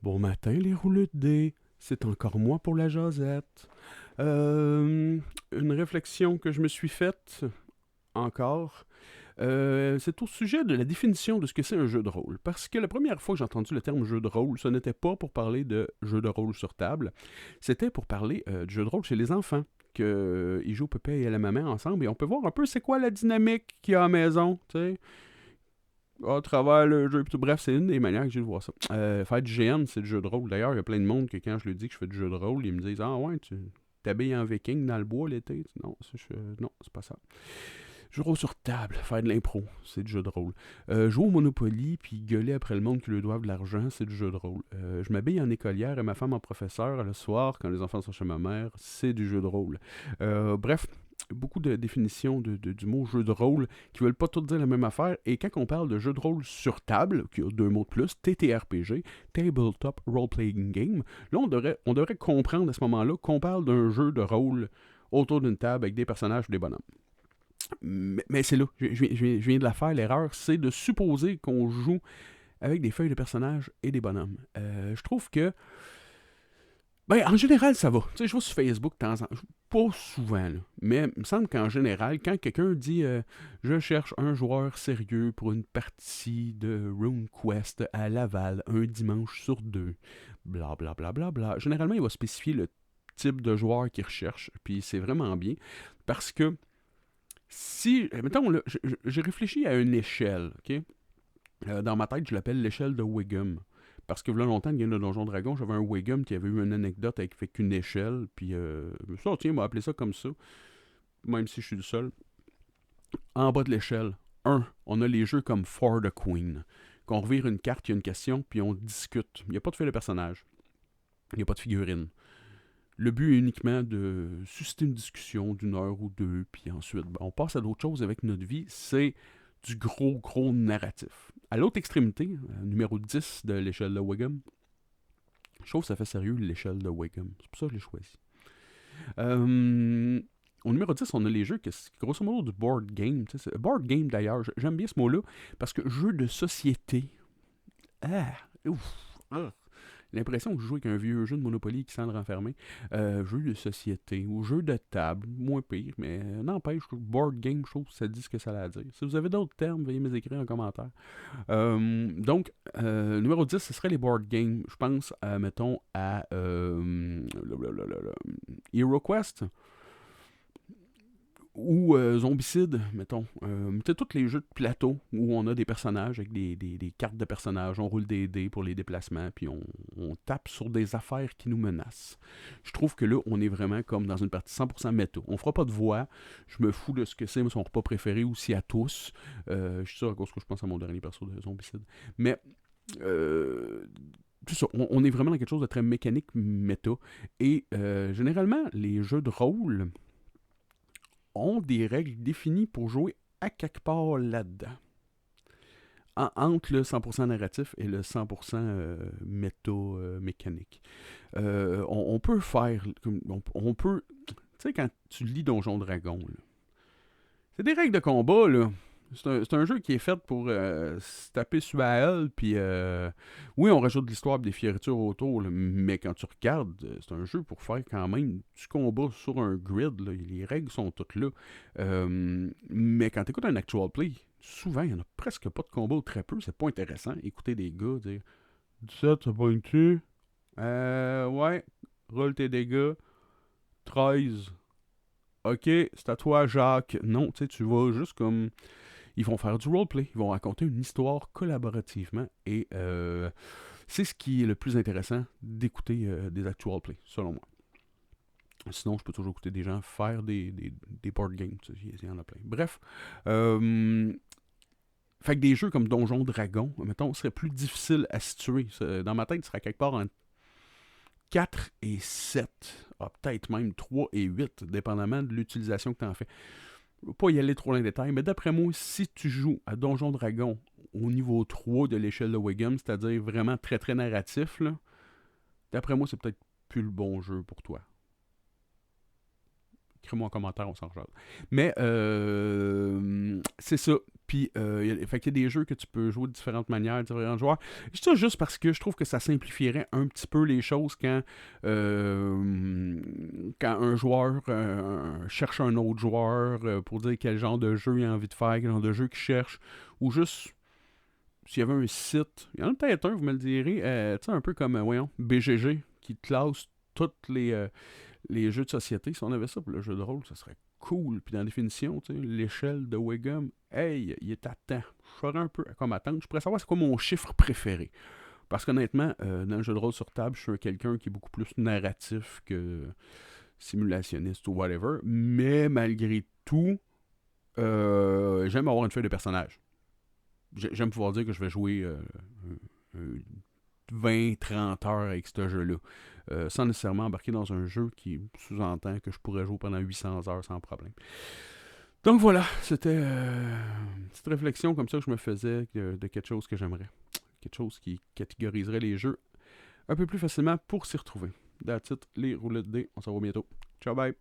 Bon matin, les rouleux de dés. C'est encore moi pour la jasette. Une réflexion que je me suis faite, encore, c'est au sujet de la définition de ce que c'est un jeu de rôle. Parce que la première fois que j'ai entendu le terme jeu de rôle, ce n'était pas pour parler de jeu de rôle sur table, c'était pour parler de jeu de rôle chez les enfants. Ils jouent au papa et à la maman ensemble et on peut voir un peu c'est quoi la dynamique qu'il y a à la maison, tu sais à travers le jeu. Bref, c'est une des manières que j'ai de voir ça. Faire du GN, c'est du jeu de rôle. D'ailleurs, il y a plein de monde que quand je leur dis que je fais du jeu de rôle, ils me disent ah ouais, tu t'habilles en viking dans le bois l'été. Non, non, c'est pas ça. Jeu de rôle sur table, faire de l'impro, c'est du jeu de rôle. Jouer au Monopoly puis gueuler après le monde qui lui doivent de l'argent, c'est du jeu de rôle. Je m'habille en écolière et ma femme en professeur le soir quand les enfants sont chez ma mère, c'est du jeu de rôle. Bref, beaucoup de définitions du mot jeu de rôle qui veulent pas toutes dire la même affaire. Et quand on parle de jeu de rôle sur table, qui a deux mots de plus, TTRPG, Tabletop Role Playing Game, là on devrait comprendre à ce moment-là qu'on parle d'un jeu de rôle autour d'une table avec des personnages et des bonhommes. Mais c'est là, je viens de la faire, l'erreur, c'est de supposer qu'on joue avec des feuilles de personnages et des bonhommes. Je trouve que ben, en général, ça va. Tu sais, je vois sur Facebook de temps en temps. Pas souvent, là. Mais il me semble qu'en général, quand quelqu'un dit je cherche un joueur sérieux pour une partie de RuneQuest à Laval un dimanche sur deux, bla bla bla bla bla, généralement, il va spécifier le type de joueur qu'il recherche. Puis c'est vraiment bien. Parce que si, mettons, là, j'ai réfléchi à une échelle, OK? Dans ma tête, je l'appelle l'échelle de Wiggum. Parce que là longtemps, il y a le Donjon Dragon, j'avais un Wiggum qui avait eu une anecdote avec une échelle, puis ça, tiens, on va appeler ça comme ça, même si je suis le seul. En bas de l'échelle, on a les jeux comme For the Queen, qu'on revire une carte, il y a une question, puis on discute. Il n'y a pas de fil de personnage, il n'y a pas de figurine. Le but est uniquement de susciter une discussion d'une heure ou deux, puis ensuite, on passe à d'autres choses avec notre vie. C'est du gros narratif. À l'autre extrémité, numéro 10 de l'échelle de Wiggum, je trouve que ça fait sérieux l'échelle de Wiggum. C'est pour ça que je l'ai choisi. Au numéro 10, on a les jeux qui grosso modo du board game. Board game d'ailleurs, j'aime bien ce mot-là, parce que jeu de société. Ah, ouf, ah. L'impression que je joue avec un vieux jeu de Monopoly qui sent le renfermer. Jeu de société ou jeu de table, moins pire, mais n'empêche, board game, je trouve que ça dit ce que ça a à dire. Si vous avez d'autres termes, veuillez me les écrire en commentaire. Donc, numéro 10, ce serait les board games. Je pense, mettons, à HeroQuest ou Zombicide, mettons. C'est tous les jeux de plateau où on a des personnages avec des cartes de personnages, on roule des dés pour les déplacements, puis on tape sur des affaires qui nous menacent. Je trouve que là, on est vraiment comme dans une partie 100% méta. On fera pas de voix, je me fous de ce que c'est son repas préféré aussi à tous. Je suis sûr à cause que je pense à mon dernier perso de Zombicide. Mais tout ça, on est vraiment dans quelque chose de très mécanique méta. Et généralement, les jeux de rôle ont des règles définies pour jouer à quelque part là-dedans. Entre le 100% narratif et le 100% mécanique. On peut faire... On peut... Tu sais, quand tu lis Donjon Dragon, là, c'est des règles de combat, là. C'est un jeu qui est fait pour se taper sur la gueule, puis oui, on rajoute de l'histoire et des fioritures autour, là, mais quand tu regardes, c'est un jeu pour faire quand même du combat sur un grid, là, les règles sont toutes là. Mais quand tu écoutes un actual play, souvent, il n'y en a presque pas de combat ou très peu, c'est pas intéressant. Écouter des gars dire 17, ça pointe-tu? Ouais, roule tes dégâts. 13. Ok, c'est à toi, Jacques. Non, tu sais, tu vas juste comme ils vont faire du roleplay, ils vont raconter une histoire collaborativement et c'est ce qui est le plus intéressant d'écouter des actual play, selon moi. Sinon, je peux toujours écouter des gens faire des board games, il y en a plein. Bref, fait que des jeux comme Donjon Dragon, mettons, seraient plus difficiles à situer. Dans ma tête, il serait quelque part entre 4 et 7, peut-être même 3 et 8, dépendamment de l'utilisation que tu en fais. Je ne vais pas y aller trop dans les détails, mais d'après moi, si tu joues à Donjon Dragon au niveau 3 de l'échelle de Wiggum, c'est-à-dire vraiment très très narratif, là, d'après moi, c'est peut-être plus le bon jeu pour toi. Écris-moi en commentaire, on s'en rejoint. Mais c'est ça. Puis, fait qu'il y a des jeux que tu peux jouer de différentes manières, différents joueurs. Je dis ça juste parce que je trouve que ça simplifierait un petit peu les choses quand un joueur cherche un autre joueur pour dire quel genre de jeu il a envie de faire, quel genre de jeu qu'il cherche, ou juste s'il y avait un site, il y en a peut-être un, vous me le direz, tu sais, un peu comme, voyons, BGG, qui classe tous les jeux de société. Si on avait ça pour le jeu de rôle, ça serait cool. Puis dans la définition, tu sais, l'échelle de Wiggum, hey, il est à temps. Je saurais un peu à quoi m'attendre. Je pourrais savoir c'est quoi mon chiffre préféré. Parce qu'honnêtement, dans le jeu de rôle sur table, je suis quelqu'un qui est beaucoup plus narratif que simulationniste ou whatever. Mais malgré tout, j'aime avoir une feuille de personnage. J'aime pouvoir dire que je vais jouer 20-30 heures avec ce jeu-là. Sans nécessairement embarquer dans un jeu qui sous-entend que je pourrais jouer pendant 800 heures sans problème. Donc voilà, c'était une petite réflexion comme ça que je me faisais de quelque chose que j'aimerais. Quelque chose qui catégoriserait les jeux un peu plus facilement pour s'y retrouver. That's it, les roulettes de dés. On se revoit bientôt. Ciao, bye!